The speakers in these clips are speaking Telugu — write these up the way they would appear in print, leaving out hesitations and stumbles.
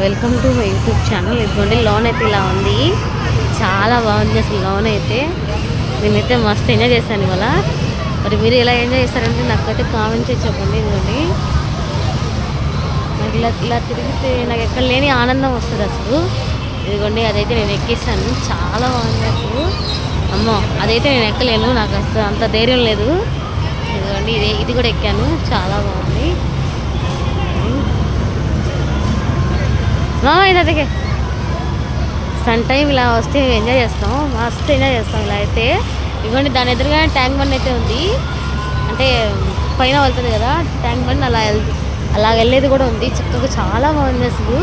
Welcome to my YouTube channel. ఇదిగోండి లోన్ అయితే ఇలా ఉంది, చాలా బాగుంది అసలు లోన్ అయితే. నేనైతే మస్తు ఎంజాయ్ చేశాను ఇవాళ. మరి మీరు ఎలా ఎంజాయ్ చేస్తారంటే నాకైతే కామెంట్ చేసి చెప్పండి. ఇదిగోండి నాకు ఇలా తిరిగితే నాకు ఎక్కడ లేని ఆనందం వస్తుంది అసలు. ఇదిగోండి అదైతే నేను ఎక్కేసాను, చాలా బాగుంది అసలు. అమ్మో అదైతే నేను ఎక్కలేను, నాకు అసలు అంత ధైర్యం లేదు. ఇదిగోండి ఇది కూడా ఎక్కాను, చాలా బాగుంది. ఇదే సన్ టైం ఇలా వస్తే ఎంజాయ్ చేస్తాం, మస్తు ఎంజాయ్ చేస్తాం ఇలా అయితే. ఇదిగోండి దాని ఎదురుగా ట్యాంక్ బండ్ అయితే ఉంది, అంటే పైన వెళ్తుంది కదా ట్యాంక్ బండ్, అలా వెళ్ళేది కూడా ఉంది. చక్కగా చాలా బాగుంది అసలు.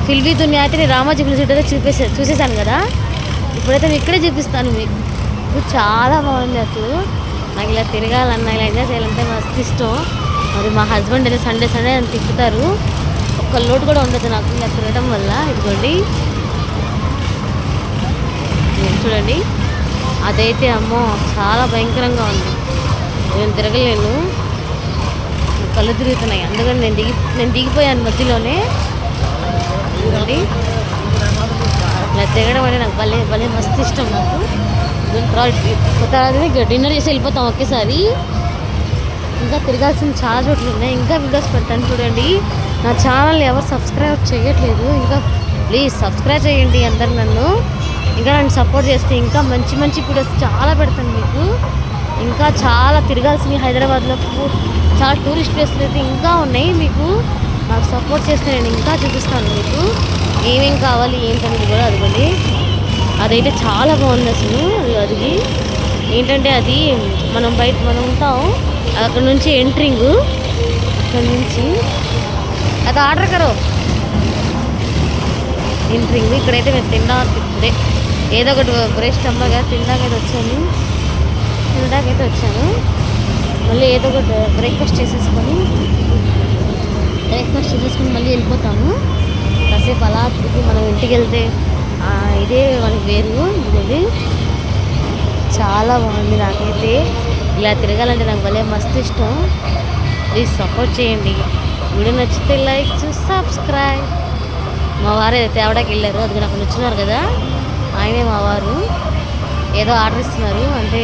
ఫిల్బీ దునియా అయితే నేను రామోజీ ఫిల్మ్ సిటీ అయితే చూసేసాను కదా, ఇప్పుడైతే నేను ఇక్కడే చూపిస్తాను మీకు. చాలా బాగుంది అసలు. నాకు ఇలా తిరగాలన్నా ఇలా ఎంజాయ్ చేయాలంటే మస్తు ఇష్టం. మరి మా హస్బెండ్ అయితే సండే అని తిప్పుతారు, ఒక్క లోటు కూడా ఉండదు నాకు ఇలా తిరగడం వల్ల. ఇదిగోండి చూడండి అదైతే అమ్మో చాలా భయంకరంగా ఉంది, నేను తిరగలేను, కళ్ళు తిరుగుతున్నాయి. అందుకని నేను దిగిపోయాను మధ్యలోనే. ఇదిగోండి ఇలా తిరగడం అంటే నాకు భలే మస్తు ఇష్టం నాకు. తర్వాత డిన్నర్ చేసి వెళ్ళిపోతాం ఒకేసారి. ఇంకా తిరగాల్సిన చాలా చోట్ల ఉన్నాయి, ఇంకా వీడియోస్ పెడతాను చూడండి. నా ఛానల్ ఎవరు సబ్స్క్రైబ్ చేయట్లేదు, ఇంకా ప్లీజ్ సబ్స్క్రైబ్ చేయండి అందరు నన్ను. ఇంకా నన్ను సపోర్ట్ చేస్తే ఇంకా మంచి వీడియోస్ చాలా పెడతాను మీకు. ఇంకా చాలా తిరగాల్సినవి హైదరాబాద్లో చాలా టూరిస్ట్ ప్లేస్లు అయితే ఇంకా ఉన్నాయి. మీకు నాకు సపోర్ట్ చేస్తే నేను ఇంకా చూపిస్తాను మీకు ఏమేం కావాలి ఏంటనేది కూడా. అదిగోండి అదైతే చాలా బాగుంది అసలు. అది ఏంటంటే అది మనం ఉంటాం, అక్కడ నుంచి ఎంట్రింగ్, అక్కడ నుంచి అది ఆర్డర్ కరో ఎంట్రింగ్. ఇక్కడైతే మేము తిండే ఏదో ఒకటి బ్రేస్ట్ అమ్మగా తినడాకైతే వచ్చాను. మళ్ళీ ఏదో ఒకటి బ్రేక్ఫాస్ట్ చేసేసుకొని మళ్ళీ వెళ్ళిపోతాము. కాసేపు అలా తిరిగి మనం ఇంటికి వెళ్తే ఇదే మనకి వేరు. ఇది చాలా బాగుంది. నాకైతే ఇలా తిరగాలంటే నాకు భలే మస్తు ఇష్టం. ప్లీజ్ సపోర్ట్ చేయండి. వీడియో నచ్చితే లైక్ సబ్స్క్రైబ్. మా వారు తేవడానికి వెళ్ళారు, అది నాకు నచ్చున్నారు కదా, ఆయనే మా వారు. ఏదో ఆర్డర్ ఇస్తున్నారు, అంటే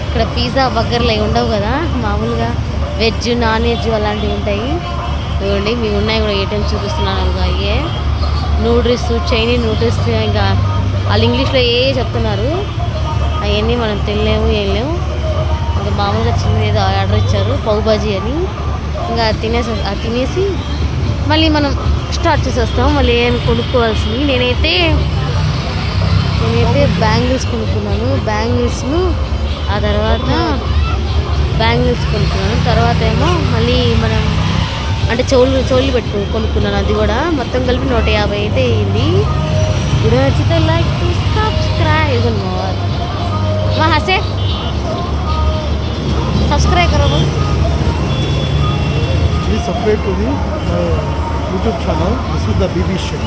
ఇక్కడ పిజ్జా బర్గర్లు అవి ఉండవు కదా, మామూలుగా వెజ్ నాన్ వెజ్ అలాంటివి ఉంటాయి. ఇవ్వండి మీ ఉన్నాయి కూడా ఏటైనా చూపిస్తున్నాను. అయ్యే నూడిల్స్, చైనీస్ నూడిల్స్, ఇంకా వాళ్ళు ఇంగ్లీష్లో చెప్తున్నారు, అవన్నీ మనం తినలేము ఏం లేవు. ఇంకా మామూలుగా చిన్నది ఏదో ఆర్డర్ ఇచ్చారు, పౌబాజీ అని. ఇంకా తినేసి మళ్ళీ మనం స్టార్ట్ చేసేస్తాం. మళ్ళీ ఏం కొనుక్కోవాల్సింది. నేనైతే బ్యాంగిల్స్ కొనుక్కున్నాను, ఆ తర్వాత బ్యాంగిల్స్ కొనుక్కున్నాను. తర్వాత ఏమో మళ్ళీ మనం అంటే చెవులు కొనుక్కున్నాను, అది కూడా మొత్తం కలిపి 150 అయితే అయింది. వీడియో నచ్చితే లైక్ సబ్స్క్రైబ్. वहाँ से सब्सक्राइब करो बोल. Please subscribe to the YouTube channel. This is the BB Show.